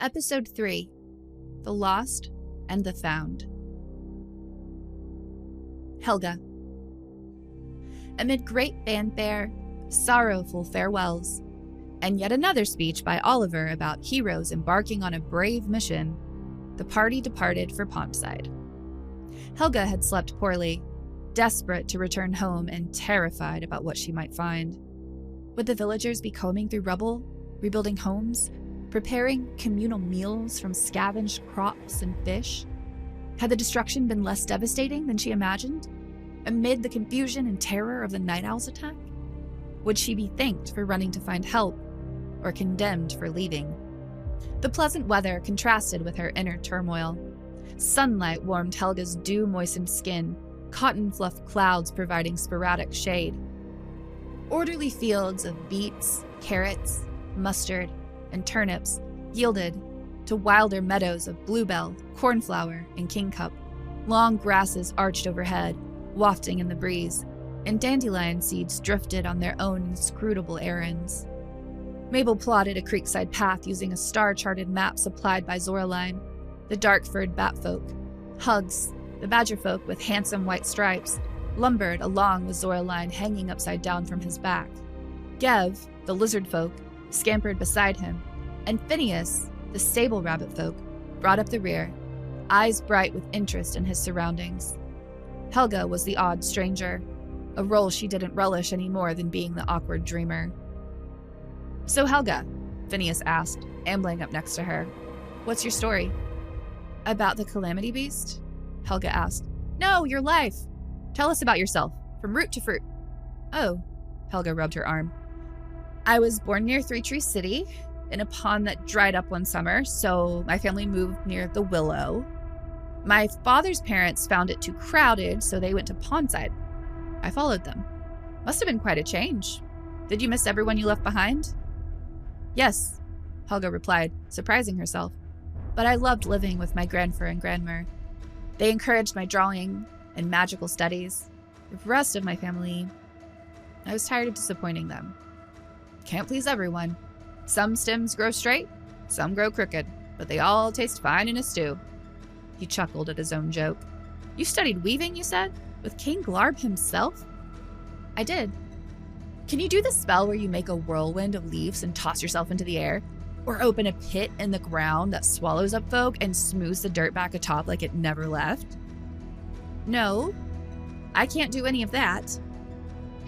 Episode 3, The Lost and the Found. Helga. Amid great fanfare, sorrowful farewells, and yet another speech by Oliver about heroes embarking on a brave mission, the party departed for Pondside. Helga had slept poorly, desperate to return home and terrified about what she might find. Would the villagers be combing through rubble, rebuilding homes, preparing communal meals from scavenged crops and fish? Had the destruction been less devastating than she imagined, amid the confusion and terror of the night owl's attack? Would she be thanked for running to find help, or condemned for leaving? The pleasant weather contrasted with her inner turmoil. Sunlight warmed Helga's dew-moistened skin, cotton fluff clouds providing sporadic shade. Orderly fields of beets, carrots, mustard, and turnips yielded to wilder meadows of bluebell, cornflower, and kingcup. Long grasses arched overhead, wafting in the breeze, and dandelion seeds drifted on their own inscrutable errands. Mabel plotted a creekside path using a star-charted map supplied by Zoraline. The dark-furred batfolk, Hugs, the badgerfolk with handsome white stripes, lumbered along with Zoraline hanging upside down from his back. Gev, the lizard folk, scampered beside him, and Phineas, the sable rabbit folk, brought up the rear, eyes bright with interest in his surroundings. Helga was the odd stranger, a role she didn't relish any more than being the awkward dreamer. "So Helga," Phineas asked, ambling up next to her, "what's your story?" "About the calamity beast?" Helga asked. "No, your life. Tell us about yourself, from root to fruit." "Oh," Helga rubbed her arm. "I was born near Three Tree City, in a pond that dried up one summer, so my family moved near the Willow. My father's parents found it too crowded, so they went to Pondside. I followed them. Must have been quite a change. Did you miss everyone you left behind?" "Yes," Helga replied, surprising herself. "But I loved living with my grandfer and grandmer. They encouraged my drawing and magical studies. The rest of my family, I was tired of disappointing them. Can't please everyone. Some stems grow straight, some grow crooked, but they all taste fine in a stew." He chuckled at his own joke. "You studied weaving, you said? With King Glarb himself?" "I did." "Can you do the spell where you make a whirlwind of leaves and toss yourself into the air? Or open a pit in the ground that swallows up folk and smooths the dirt back atop like it never left?" "No, I can't do any of that."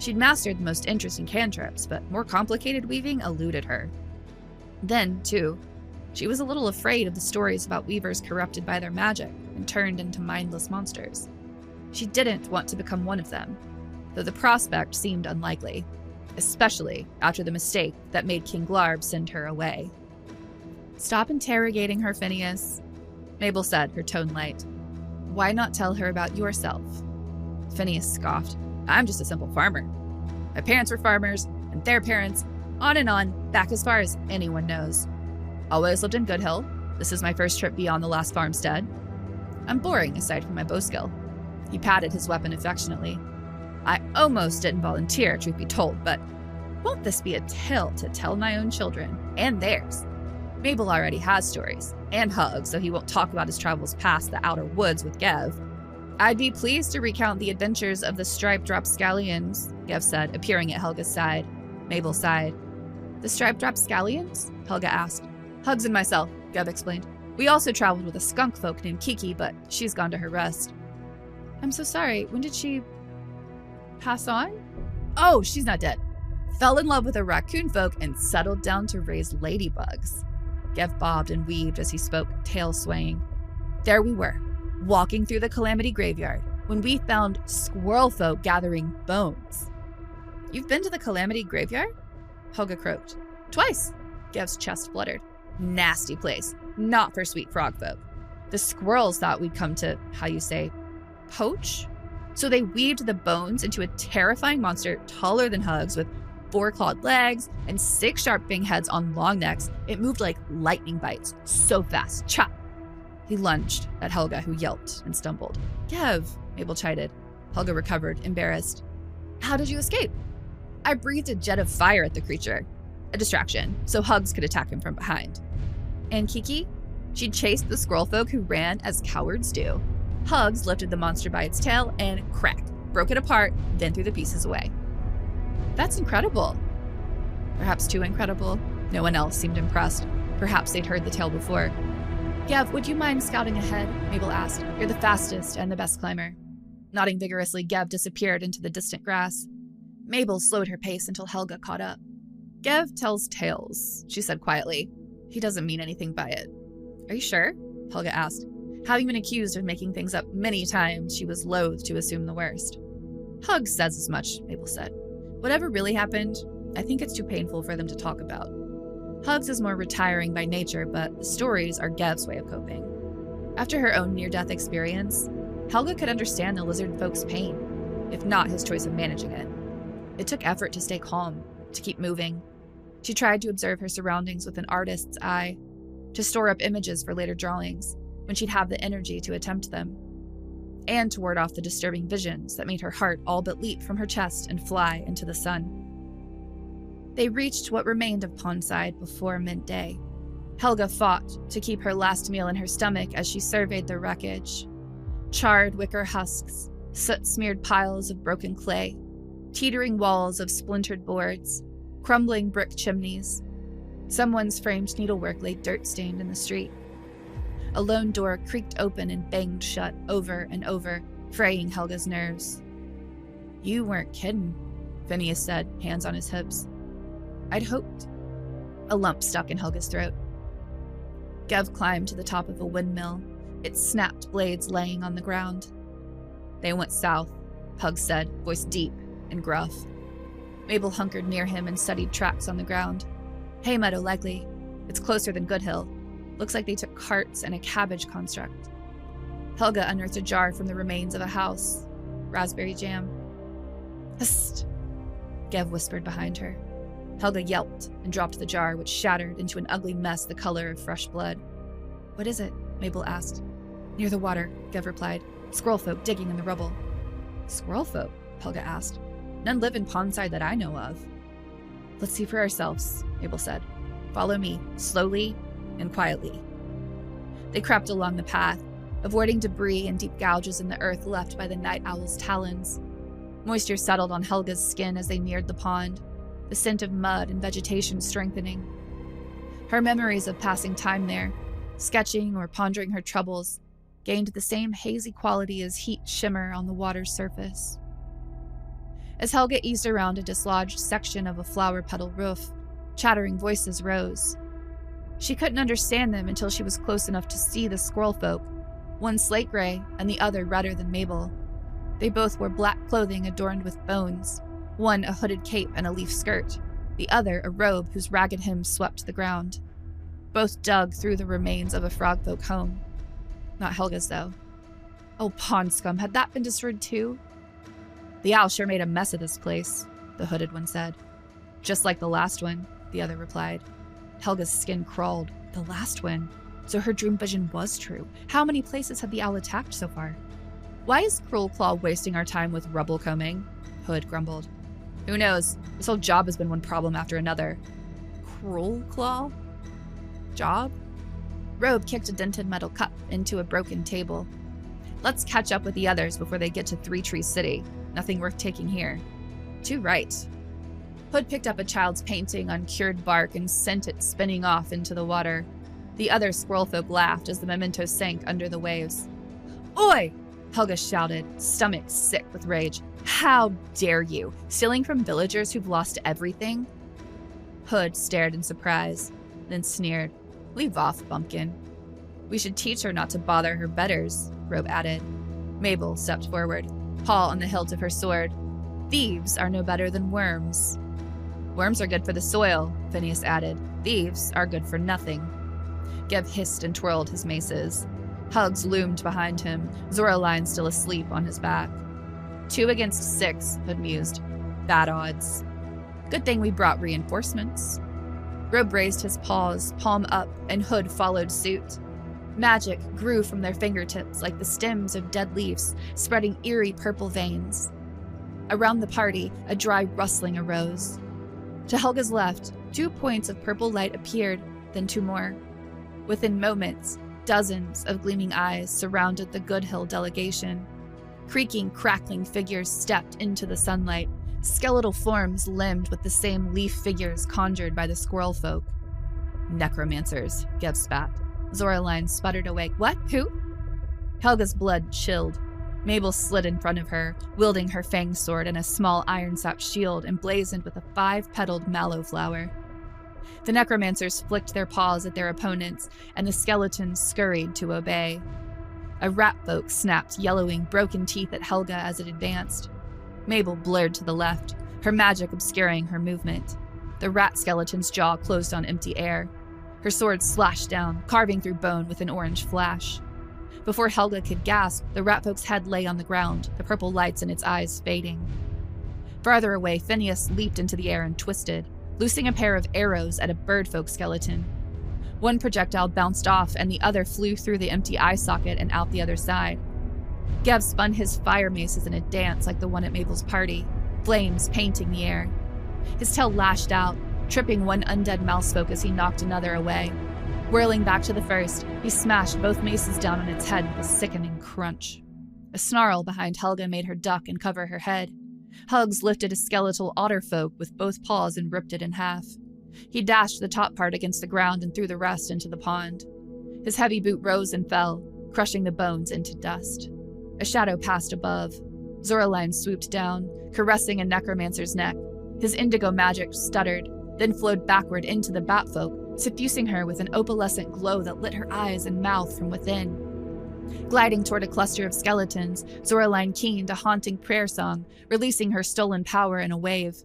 She'd mastered the most interesting cantrips, but more complicated weaving eluded her. Then, too, she was a little afraid of the stories about weavers corrupted by their magic and turned into mindless monsters. She didn't want to become one of them, though the prospect seemed unlikely, especially after the mistake that made King Glarb send her away. "Stop interrogating her, Phineas," Mabel said, her tone light. "Why not tell her about yourself?" Phineas scoffed. "I'm just a simple farmer. My parents were farmers, and their parents, on and on, back as far as anyone knows. Always lived in Goodhill. This is my first trip beyond the last farmstead. I'm boring aside from my bow skill." He patted his weapon affectionately. "I almost didn't volunteer, truth be told, but won't this be a tale to tell my own children, and theirs? Mabel already has stories, and Hugs, so he won't talk about his travels past the outer woods with Gev. I'd be pleased to recount the adventures of the striped rapscallions," Gev said, appearing at Helga's side. Mabel sighed. "The striped rapscallions?" Helga asked. "Hugs and myself," Gev explained. "We also traveled with a skunk folk named Kiki, but she's gone to her rest." "I'm so sorry. When did she pass on?" "Oh, she's not dead. Fell in love with a raccoon folk and settled down to raise ladybugs." Gev bobbed and weaved as he spoke, tail swaying. "There we were, walking through the Calamity graveyard, when we found squirrel folk gathering bones." "You've been to the Calamity graveyard?" Helga croaked. "Twice." Gev's chest fluttered. "Nasty place. Not for sweet frog folk. The squirrels thought we'd come to, how you say, poach? So they weaved the bones into a terrifying monster taller than Hugs with 4 clawed legs and 6 sharp fang heads on long necks. It moved like lightning bites, so fast. Chop!" He lunged at Helga, who yelped and stumbled. "Gev," Mabel chided. Helga recovered, embarrassed. "How did you escape?" "I breathed a jet of fire at the creature. A distraction, so Hugs could attack him from behind." And Kiki? She chased the squirrel folk who ran as cowards do. Hugs lifted the monster by its tail and crack, broke it apart, then threw the pieces away. That's incredible. Perhaps too incredible. No one else seemed impressed. Perhaps they'd heard the tale before. Gev, would you mind scouting ahead? Mabel asked. You're the fastest and the best climber. Nodding vigorously, Gev disappeared into the distant grass. Mabel slowed her pace until Helga caught up. Gev tells tales, she said quietly. He doesn't mean anything by it. Are you sure? Helga asked. Having been accused of making things up many times, she was loath to assume the worst. Hugs says as much, Mabel said. Whatever really happened, I think it's too painful for them to talk about. Hugs is more retiring by nature, but the stories are Gev's way of coping. After her own near-death experience, Helga could understand the lizard folk's pain, if not his choice of managing it. It took effort to stay calm, to keep moving. She tried to observe her surroundings with an artist's eye, to store up images for later drawings, when she'd have the energy to attempt them, and to ward off the disturbing visions that made her heart all but leap from her chest and fly into the sun. They reached what remained of Pondside before midday. Helga fought to keep her last meal in her stomach as she surveyed the wreckage. Charred wicker husks, soot-smeared piles of broken clay, teetering walls of splintered boards, crumbling brick chimneys. Someone's framed needlework lay dirt-stained in the street. A lone door creaked open and banged shut over and over, fraying Helga's nerves. You weren't kidding, Phineas said, hands on his hips. I'd hoped. A lump stuck in Helga's throat. Gev climbed to the top of a windmill, its snapped blades laying on the ground. They went south, Hugs said, voice deep and gruff. Mabel hunkered near him and studied tracks on the ground. Hay meadow likely. It's closer than Good Hill. Looks like they took carts and a cabbage construct. Helga unearthed a jar from the remains of a house. Raspberry jam. Hist! Gev whispered behind her. Helga yelped and dropped the jar, which shattered into an ugly mess the color of fresh blood. What is it? Mabel asked. Near the water, Gev replied. Squirrel folk digging in the rubble. Squirrel folk? Helga asked. None live in Pondside that I know of. Let's see for ourselves, Mabel said. Follow me, slowly and quietly. They crept along the path, avoiding debris and deep gouges in the earth left by the night owl's talons. Moisture settled on Helga's skin as they neared the pond, the scent of mud and vegetation strengthening. Her memories of passing time there, sketching or pondering her troubles, gained the same hazy quality as heat shimmer on the water's surface. As Helga eased around a dislodged section of a flower petal roof, chattering voices rose. She couldn't understand them until she was close enough to see the squirrel folk, one slate gray and the other redder than Mabel. They both wore black clothing adorned with bones, one a hooded cape and a leaf skirt, the other a robe whose ragged hem swept the ground. Both dug through the remains of a frogfolk home. Not Helga's, though. Oh, pond scum, had that been destroyed too? The owl sure made a mess of this place, the hooded one said. Just like the last one, the other replied. Helga's skin crawled. The last one? So her dream vision was true. How many places had the owl attacked so far? Why is Cruel Claw wasting our time with rubble combing? Hood grumbled. Who knows? This whole job has been one problem after another. Cruel Claw? Job? Robe kicked a dented metal cup into a broken table. Let's catch up with the others before they get to Three Tree City. Nothing worth taking here. Too right. Hood picked up a child's painting on cured bark and sent it spinning off into the water. The other squirrel folk laughed as the memento sank under the waves. Oi! Helga shouted, stomach sick with rage. How dare you? Stealing from villagers who've lost everything? Hood stared in surprise, then sneered. Leave off, bumpkin. We should teach her not to bother her betters, Robe added. Mabel stepped forward, paw on the hilt of her sword. Thieves are no better than worms. Worms are good for the soil, Phineas added. Thieves are good for nothing. Gev hissed and twirled his maces. Hugs loomed behind him, Zoraline still asleep on his back. 2 against 6, Hood mused. Bad odds. Good thing we brought reinforcements. Robe raised his paws, palm up, and Hood followed suit. Magic grew from their fingertips like the stems of dead leaves, spreading eerie purple veins. Around the party, a dry rustling arose. To Helga's left, 2 points of purple light appeared, then 2 more. Within moments, dozens of gleaming eyes surrounded the Goodhill delegation. Creaking, crackling figures stepped into the sunlight, skeletal forms limbed with the same leaf figures conjured by the squirrel folk. Necromancers, Gev spat. Zoraline sputtered awake. What? Who? Helga's blood chilled. Mabel slid in front of her, wielding her fang sword and a small iron-sapped shield emblazoned with a 5-petaled mallow flower. The necromancers flicked their paws at their opponents, and the skeletons scurried to obey. A rat folk snapped yellowing, broken teeth at Helga as it advanced. Mabel blurred to the left, her magic obscuring her movement. The rat skeleton's jaw closed on empty air. Her sword slashed down, carving through bone with an orange flash. Before Helga could gasp, the rat folk's head lay on the ground, the purple lights in its eyes fading. Farther away, Phineas leaped into the air and twisted, loosing a pair of arrows at a birdfolk skeleton. One projectile bounced off, and the other flew through the empty eye socket and out the other side. Gev spun his fire maces in a dance like the one at Mabel's party, flames painting the air. His tail lashed out, tripping one undead mousefolk as he knocked another away. Whirling back to the first, he smashed both maces down on its head with a sickening crunch. A snarl behind Helga made her duck and cover her head. Hugs lifted a skeletal otterfolk with both paws and ripped it in half. He dashed the top part against the ground and threw the rest into the pond. His heavy boot rose and fell, crushing the bones into dust. A shadow passed above. Zoraline swooped down, caressing a necromancer's neck. His indigo magic stuttered, then flowed backward into the batfolk, suffusing her with an opalescent glow that lit her eyes and mouth from within. Gliding toward a cluster of skeletons, Zoraline keened a haunting prayer song, releasing her stolen power in a wave.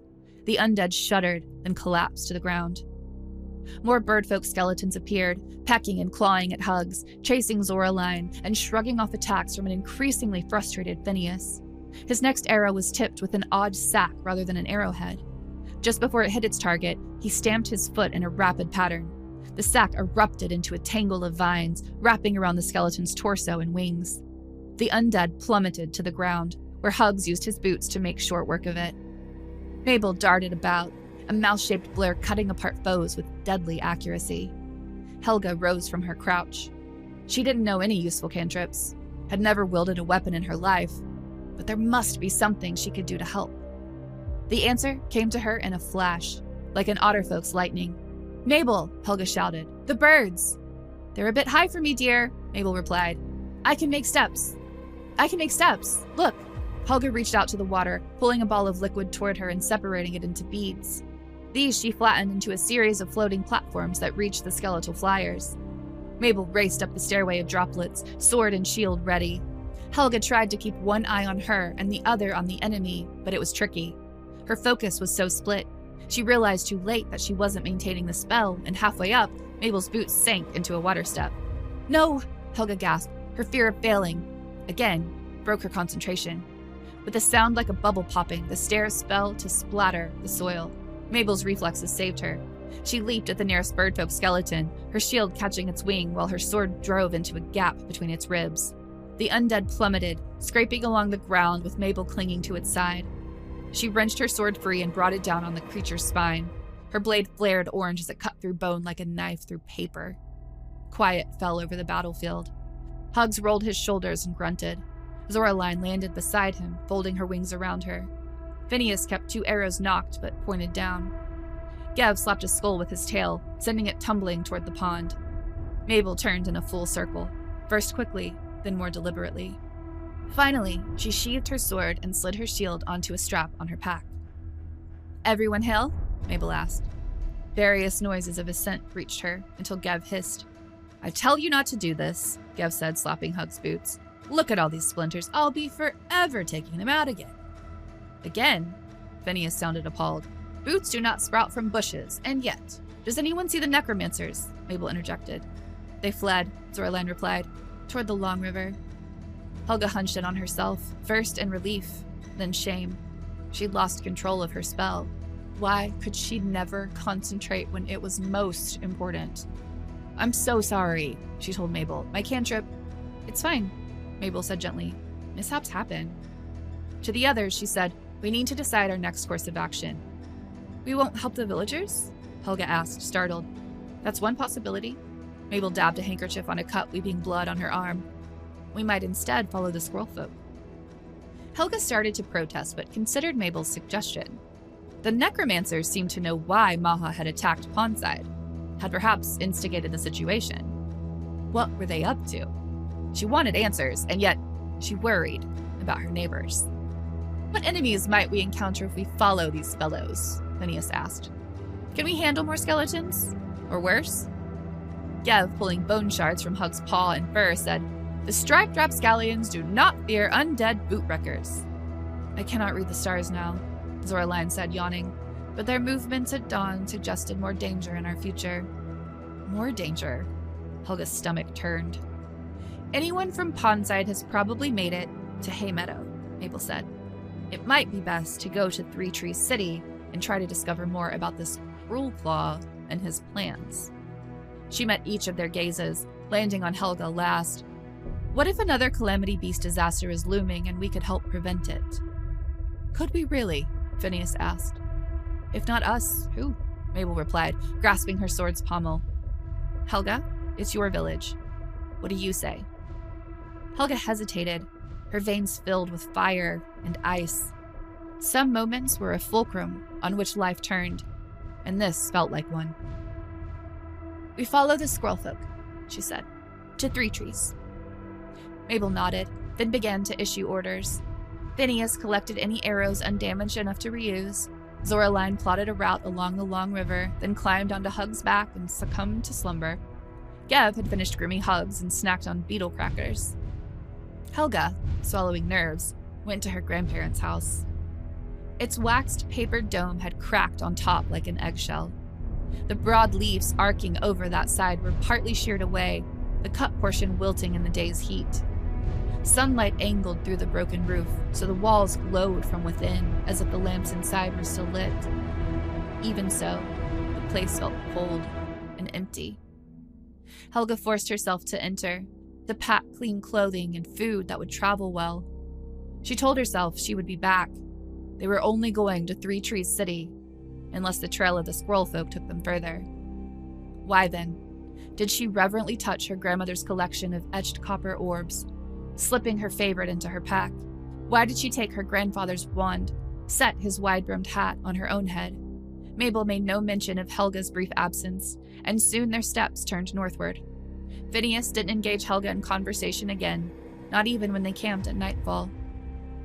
The undead shuddered, then collapsed to the ground. More birdfolk skeletons appeared, pecking and clawing at Hugs, chasing Zoraline, and shrugging off attacks from an increasingly frustrated Phineas. His next arrow was tipped with an odd sack rather than an arrowhead. Just before it hit its target, he stamped his foot in a rapid pattern. The sack erupted into a tangle of vines, wrapping around the skeleton's torso and wings. The undead plummeted to the ground, where Hugs used his boots to make short work of it. Mabel darted about, a mouse-shaped blur cutting apart foes with deadly accuracy. Helga rose from her crouch. She didn't know any useful cantrips, had never wielded a weapon in her life, but there must be something she could do to help. The answer came to her in a flash, like an otterfolk's lightning. "Mabel," Helga shouted, "the birds!" "They're a bit high for me, dear," Mabel replied. I can make steps. Look." Helga reached out to the water, pulling a ball of liquid toward her and separating it into beads. These she flattened into a series of floating platforms that reached the skeletal flyers. Mabel raced up the stairway of droplets, sword and shield ready. Helga tried to keep one eye on her and the other on the enemy, but it was tricky. Her focus was so split. She realized too late that she wasn't maintaining the spell, and halfway up, Mabel's boots sank into a water step. "No!" Helga gasped. Her fear of failing, again, broke her concentration. With a sound like a bubble popping, the stairs fell to splatter the soil. Mabel's reflexes saved her. She leaped at the nearest birdfolk skeleton, her shield catching its wing while her sword drove into a gap between its ribs. The undead plummeted, scraping along the ground with Mabel clinging to its side. She wrenched her sword free and brought it down on the creature's spine. Her blade flared orange as it cut through bone like a knife through paper. Quiet fell over the battlefield. Hugs rolled his shoulders and grunted. Zoraline landed beside him, folding her wings around her. Phineas kept 2 arrows knocked but pointed down. Gev slapped a skull with his tail, sending it tumbling toward the pond. Mabel turned in a full circle, first quickly, then more deliberately. Finally, she sheathed her sword and slid her shield onto a strap on her pack. "Everyone hail?" Mabel asked. Various noises of assent reached her until Gev hissed. "I tell you not to do this," Gev said, slapping Hug's boots. "Look at all these splinters. I'll be forever taking them out again." "Again?" Phineas sounded appalled. "Boots do not sprout from bushes, and yet. Does anyone see the necromancers?" Mabel interjected. "They fled," Zoraline replied, "toward the long river." Helga hunched in on herself, first in relief, then shame. She'd lost control of her spell. Why could she never concentrate when it was most important? "I'm so sorry," she told Mabel. "My cantrip—" "It's fine," Mabel said gently. "Mishaps happen." To the others, she said, "We need to decide our next course of action." "We won't help the villagers?" Helga asked, startled. "That's one possibility," Mabel dabbed a handkerchief on a cut, weeping blood on her arm. We might instead follow the squirrel folk. Helga started to protest, but considered Mabel's suggestion. The necromancers seemed to know why Maha had attacked Pondside, had perhaps instigated the situation. What were they up to? She wanted answers, and yet she worried about her neighbors. What enemies might we encounter if we follow these fellows? Phineas asked. Can we handle more skeletons? Or worse? Gev, pulling bone shards from Hug's paw and fur, said, The striped rapscallions do not fear undead boot wreckers. I cannot read the stars now, Zoraline said, yawning, but their movements at dawn suggested more danger in our future. More danger? Helga's stomach turned. Anyone from Pondside has probably made it to Haymeadow, Mabel said. It might be best to go to Three Trees City and try to discover more about this Cruel Claw and his plans. She met each of their gazes, landing on Helga last. What if another calamity beast disaster is looming and we could help prevent it? Could we really? Phineas asked. If not us, who? Mabel replied, grasping her sword's pommel. Helga, it's your village. What do you say? Helga hesitated, her veins filled with fire and ice. Some moments were a fulcrum on which life turned, and this felt like one. We follow the squirrel folk, she said, to Three Trees. Mabel nodded, then began to issue orders. Phineas collected any arrows undamaged enough to reuse. Zoraline plotted a route along the long river, then climbed onto Hug's back and succumbed to slumber. Gev had finished grooming Hugs and snacked on beetle crackers. Helga, swallowing nerves, went to her grandparents' house. Its waxed papered dome had cracked on top like an eggshell. The broad leaves arcing over that side were partly sheared away, the cut portion wilting in the day's heat. Sunlight angled through the broken roof, so the walls glowed from within, as if the lamps inside were still lit. Even so, the place felt cold and empty. Helga forced herself to enter, to pack clean clothing and food that would travel well. She told herself she would be back. They were only going to Three Trees City, unless the trail of the squirrel folk took them further. Why then did she reverently touch her grandmother's collection of etched copper orbs, slipping her favorite into her pack? Why did she take her grandfather's wand, set his wide-brimmed hat on her own head? Mabel made no mention of Helga's brief absence, and soon their steps turned northward. Phineas didn't engage Helga in conversation again, not even when they camped at nightfall.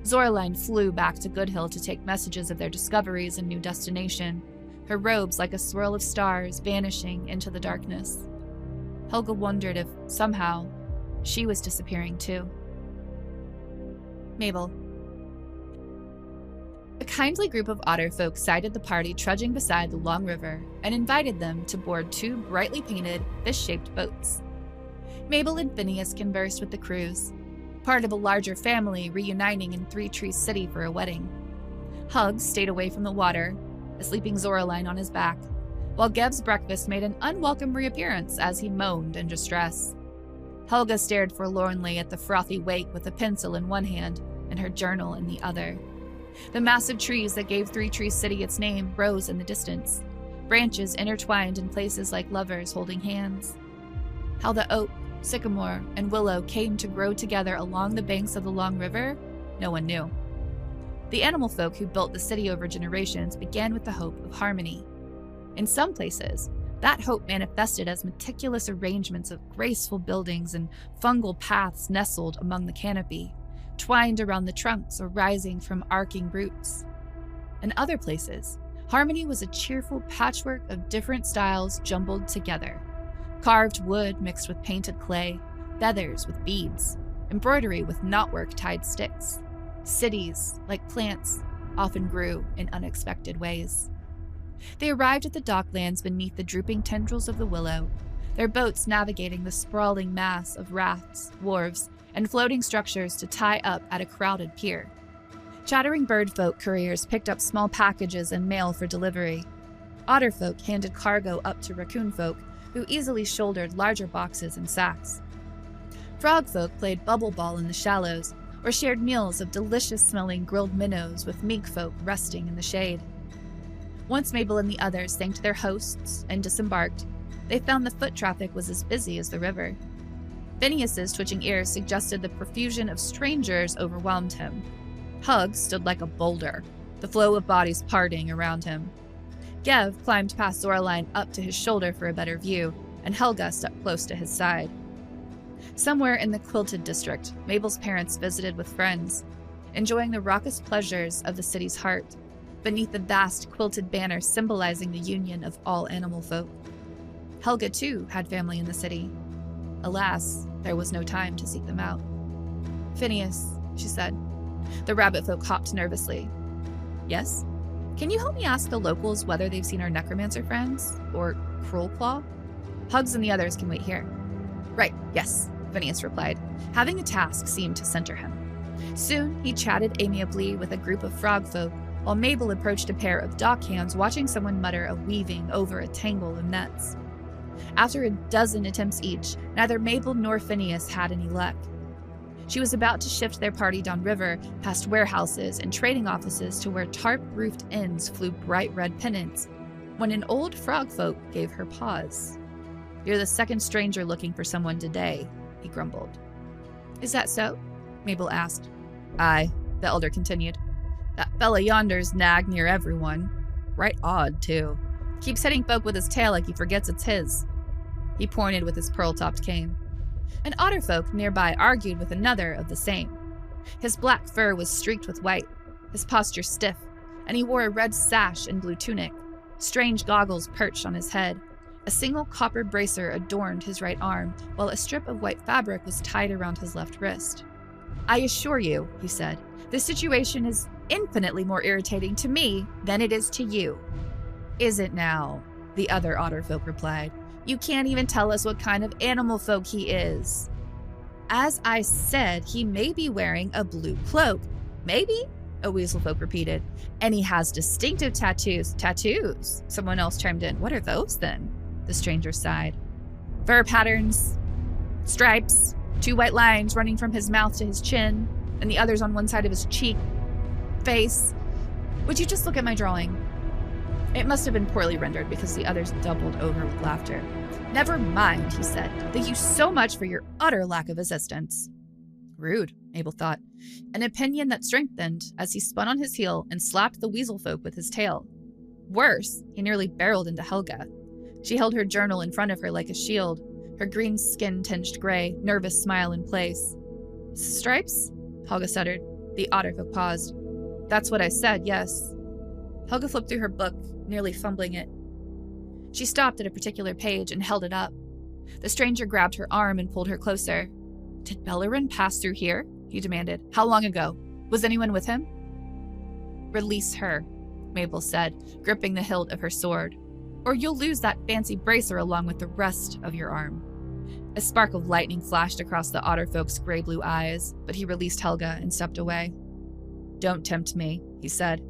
Zoraline flew back to Goodhill to take messages of their discoveries and new destination, her robes like a swirl of stars vanishing into the darkness. Helga wondered if, somehow, she was disappearing too. Mabel. A kindly group of otter folk sighted the party trudging beside the long river and invited them to board two brightly painted, fish-shaped boats. Mabel and Phineas conversed with the crews, part of a larger family reuniting in Three Trees City for a wedding. Hug stayed away from the water, a sleeping Zoraline on his back, while Geb's breakfast made an unwelcome reappearance as he moaned in distress. Helga stared forlornly at the frothy wake with a pencil in one hand and her journal in the other. The massive trees that gave Three Trees City its name rose in the distance, branches intertwined in places like lovers holding hands. How the oak, sycamore, and willow came to grow together along the banks of the long river, no one knew. The animal folk who built the city over generations began with the hope of harmony. In some places, that hope manifested as meticulous arrangements of graceful buildings and fungal paths nestled among the canopy, twined around the trunks or rising from arcing roots. In other places, harmony was a cheerful patchwork of different styles jumbled together. Carved wood mixed with painted clay, feathers with beads, embroidery with knotwork-tied sticks. Cities, like plants, often grew in unexpected ways. They arrived at the docklands beneath the drooping tendrils of the willow, their boats navigating the sprawling mass of rafts, wharves, and floating structures to tie up at a crowded pier. Chattering birdfolk couriers picked up small packages and mail for delivery. Otterfolk handed cargo up to raccoonfolk, who easily shouldered larger boxes and sacks. Frogfolk played bubble ball in the shallows, or shared meals of delicious-smelling grilled minnows with minkfolk resting in the shade. Once Mabel and the others thanked their hosts and disembarked, They found the foot traffic was as busy as the river. Phineas's twitching ears suggested the profusion of strangers overwhelmed him. Hug stood like a boulder, the flow of bodies parting around him. Gev climbed past Zoraline up to his shoulder for a better view, and Helga stepped close to his side. Somewhere in the Quilted district, Mabel's parents visited with friends, enjoying the raucous pleasures of the city's heart, beneath the vast quilted banner symbolizing the union of all animal folk. Helga, too, had family in the city. Alas, there was no time to seek them out. "Phineas," she said. The rabbit folk hopped nervously. "Yes? Can you help me ask the locals whether they've seen our necromancer friends? Or Cruelclaw? Hugs and the others can wait here." "Right, yes," Phineas replied. Having a task seemed to center him. Soon, he chatted amiably with a group of frog folk, while Mabel approached a pair of dockhands watching someone mutter a weaving over a tangle of nets. After a dozen attempts each, neither Mabel nor Phineas had any luck. She was about to shift their party downriver, past warehouses and trading offices to where tarp-roofed inns flew bright red pennants, when an old frog folk gave her pause. "You're the second stranger looking for someone today," he grumbled. "Is that so?" Mabel asked. "Aye," the elder continued. "That fella yonder's nagged near everyone. Right odd, too. Keeps hitting folk with his tail like he forgets it's his." He pointed with his pearl-topped cane. An otterfolk nearby argued with another of the same. His black fur was streaked with white, his posture stiff, and he wore a red sash and blue tunic. Strange goggles perched on his head. A single copper bracer adorned his right arm, while a strip of white fabric was tied around his left wrist. "I assure you," he said, "this situation is infinitely more irritating to me than it is to you." "Is it now?" the other otterfolk replied. "You can't even tell us what kind of animal folk he is." "As I said, he may be wearing a blue cloak." "Maybe," a weaselfolk repeated. "And he has distinctive tattoos." "Tattoos?" someone else chimed in. "What are those, then?" The stranger sighed. "Fur patterns, stripes, 2 white lines running from his mouth to his chin, and the others on one side of his cheek, face. Would you just look at my drawing?" It must have been poorly rendered because the others doubled over with laughter. "Never mind," he said. "Thank you so much for your utter lack of assistance." Rude, Mabel thought, an opinion that strengthened as he spun on his heel and slapped the weaselfolk with his tail. Worse, he nearly barreled into Helga. She held her journal in front of her like a shield, her green skin tinged gray, nervous smile in place. "Stripes?" Helga stuttered. The otterfolk paused. "That's what I said, yes." Helga flipped through her book, nearly fumbling it. She stopped at a particular page and held it up. The stranger grabbed her arm and pulled her closer. "Did Bellerin pass through here?" he demanded. "How long ago? Was anyone with him?" "Release her," Mabel said, gripping the hilt of her sword, "or you'll lose that fancy bracer along with the rest of your arm." A spark of lightning flashed across the otterfolk's gray-blue eyes, but he released Helga and stepped away. "Don't tempt me," he said.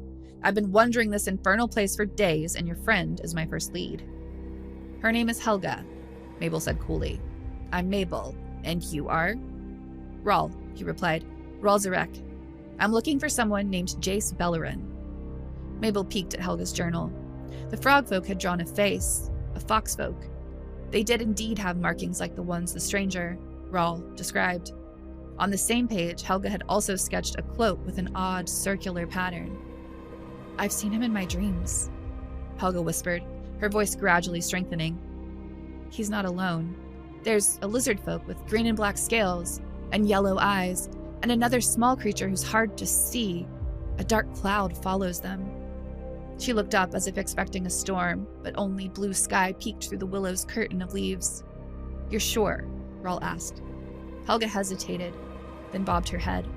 "I've been wandering this infernal place for days, and your friend is my first lead." "Her name is Helga," Mabel said coolly. "I'm Mabel, and you are?" "Rawl," he replied. "Rawl Zarek. I'm looking for someone named Jace Bellerin." Mabel peeked at Helga's journal. The frogfolk had drawn a face, a foxfolk. They did indeed have markings like the ones the stranger, Rawl, described. On the same page, Helga had also sketched a cloak with an odd circular pattern. "I've seen him in my dreams," Helga whispered, her voice gradually strengthening. "He's not alone. There's a lizard folk with green and black scales and yellow eyes, and another small creature who's hard to see. A dark cloud follows them." She looked up as if expecting a storm, but only blue sky peeked through the willow's curtain of leaves. "You're sure?" Rawl asked. Helga hesitated, then bobbed her head.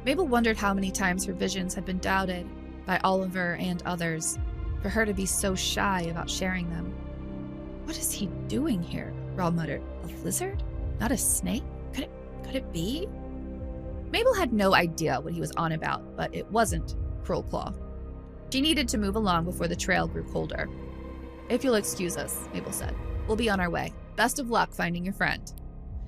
Mabel wondered how many times her visions had been doubted, by Oliver and others, for her to be so shy about sharing them. "What is he doing here?" Rawl muttered. "A lizard? Not a snake? Could it be?" Mabel had no idea what he was on about, but it wasn't Cruelclaw. She needed to move along before the trail grew colder. "If you'll excuse us," Mabel said. "We'll be on our way. Best of luck finding your friend."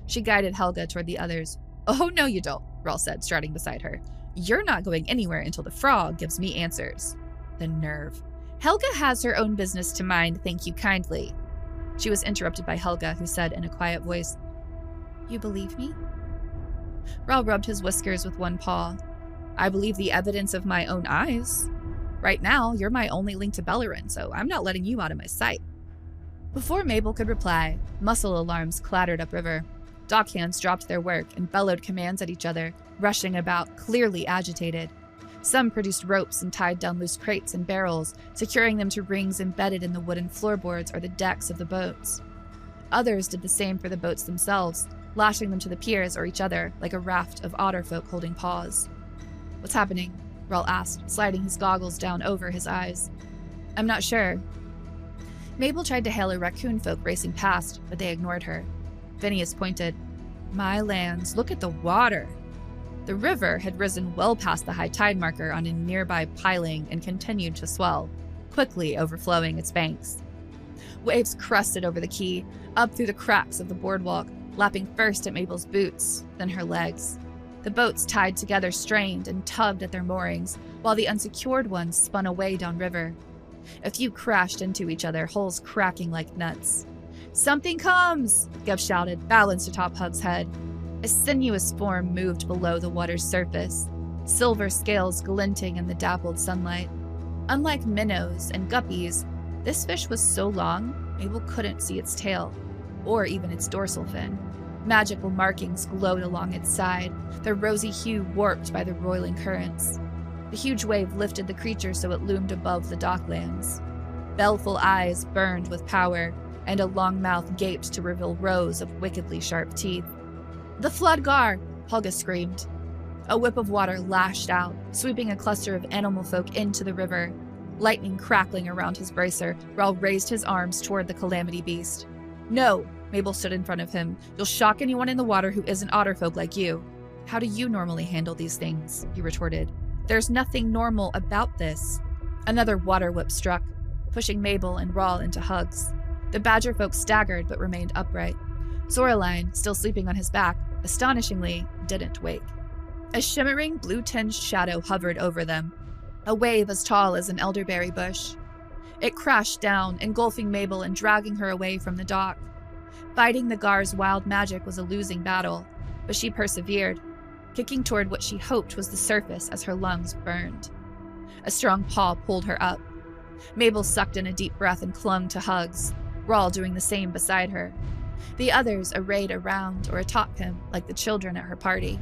She guided Helga toward the others. "Oh, no you don't," Rawl said, striding beside her. "You're not going anywhere until the frog gives me answers." The nerve. "Helga has her own business to mind, thank you kindly." She was interrupted by Helga, who said in a quiet voice, "You believe me?" Rahl rubbed his whiskers with one paw. "I believe the evidence of my own eyes. Right now, you're my only link to Bellerin, so I'm not letting you out of my sight." Before Mabel could reply, mussel alarms clattered upriver. Dockhands dropped their work and bellowed commands at each other, rushing about, clearly agitated. Some produced ropes and tied down loose crates and barrels, securing them to rings embedded in the wooden floorboards or the decks of the boats. Others did the same for the boats themselves, lashing them to the piers or each other like a raft of otter folk holding paws. "What's happening?" Rahl asked, sliding his goggles down over his eyes. "I'm not sure." Mabel tried to hail a raccoon folk racing past, but they ignored her. Phineas pointed. "My lands, look at the water." The river had risen well past the high tide marker on a nearby piling and continued to swell, quickly overflowing its banks. Waves crested over the quay, up through the cracks of the boardwalk, lapping first at Mabel's boots, then her legs. The boats tied together strained and tugged at their moorings, while the unsecured ones spun away downriver. A few crashed into each other, hulls cracking like nuts. "Something comes!" Geb shouted, balanced atop Hug's head. A sinuous form moved below the water's surface, silver scales glinting in the dappled sunlight. Unlike minnows and guppies, this fish was so long, Mabel couldn't see its tail, or even its dorsal fin. Magical markings glowed along its side, their rosy hue warped by the roiling currents. The huge wave lifted the creature so it loomed above the docklands. Baleful eyes burned with power, and a long mouth gaped to reveal rows of wickedly sharp teeth. "The Floodgar!" Helga screamed. A whip of water lashed out, sweeping a cluster of animal folk into the river. Lightning crackling around his bracer, Rahl raised his arms toward the calamity beast. "No!" Mabel stood in front of him. "You'll shock anyone in the water who isn't otterfolk like you." "How do you normally handle these things?" he retorted. "There's nothing normal about this." Another water whip struck, pushing Mabel and Rahl into hugs. The badger folk staggered but remained upright. Zoraline, still sleeping on his back, astonishingly didn't wake. A shimmering blue-tinged shadow hovered over them, a wave as tall as an elderberry bush. It crashed down, engulfing Mabel and dragging her away from the dock. Fighting the Gar's wild magic was a losing battle, but she persevered, kicking toward what she hoped was the surface as her lungs burned. A strong paw pulled her up. Mabel sucked in a deep breath and clung to Hugs, Rahl doing the same beside her. The others arrayed around or atop him like the children at her party.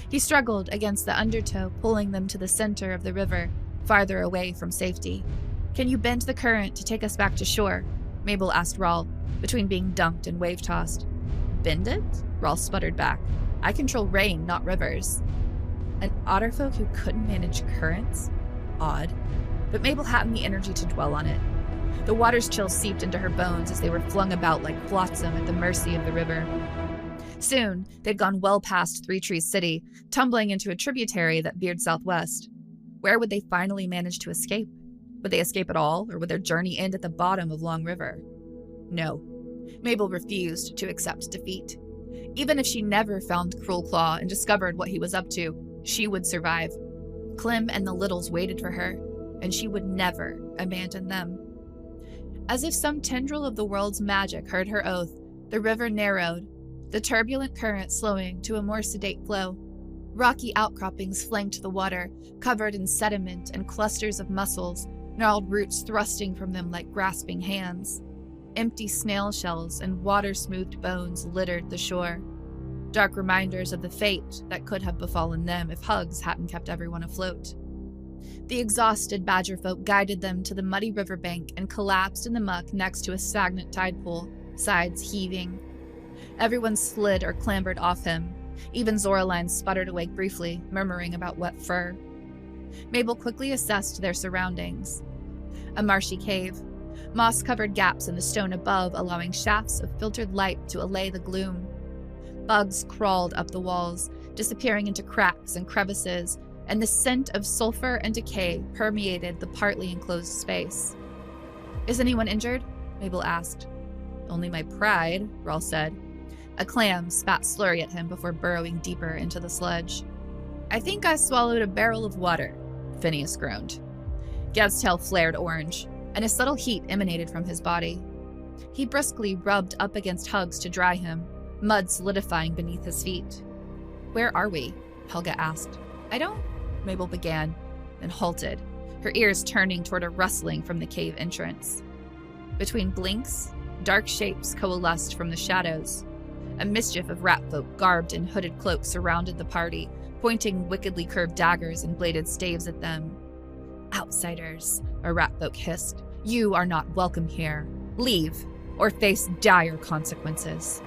He struggled against the undertow, pulling them to the center of the river, farther away from safety. "Can you bend the current to take us back to shore?" Mabel asked Rahl, between being dunked and wave-tossed. "Bend it?" Rahl sputtered back. "I control rain, not rivers." An otterfolk who couldn't manage currents? Odd. But Mabel hadn't the energy to dwell on it. The water's chill seeped into her bones as they were flung about like flotsam at the mercy of the river. Soon, they'd gone well past Three Trees City, tumbling into a tributary that veered southwest. Where would they finally manage to escape? Would they escape at all, or would their journey end at the bottom of Long River? No. Mabel refused to accept defeat. Even if she never found Cruel Claw and discovered what he was up to, she would survive. Clem and the Littles waited for her, and she would never abandon them. As if some tendril of the world's magic heard her oath, the river narrowed, the turbulent current slowing to a more sedate flow. Rocky outcroppings flanked the water, covered in sediment and clusters of mussels, gnarled roots thrusting from them like grasping hands. Empty snail shells and water-smoothed bones littered the shore, dark reminders of the fate that could have befallen them if Hugs hadn't kept everyone afloat. The exhausted badger folk guided them to the muddy riverbank and collapsed in the muck next to a stagnant tide pool, sides heaving. Everyone slid or clambered off him. Even Zoraline sputtered awake briefly, murmuring about wet fur. Mabel quickly assessed their surroundings. A marshy cave, moss-covered gaps in the stone above allowing shafts of filtered light to allay the gloom. Bugs crawled up the walls, disappearing into cracks and crevices, and the scent of sulfur and decay permeated the partly enclosed space. "Is anyone injured?" Mabel asked. "Only my pride," Rahl said. A clam spat slurry at him before burrowing deeper into the sludge. "I think I swallowed a barrel of water," Phineas groaned. Geb's tail flared orange, and a subtle heat emanated from his body. He brusquely rubbed up against Hugs to dry him, mud solidifying beneath his feet. "Where are we?" Helga asked. "I don't," Mabel began, then halted, her ears turning toward a rustling from the cave entrance. Between blinks, dark shapes coalesced from the shadows. A mischief of ratfolk garbed in hooded cloaks surrounded the party, pointing wickedly curved daggers and bladed staves at them. "Outsiders," a ratfolk hissed. "You are not welcome here. Leave, or face dire consequences."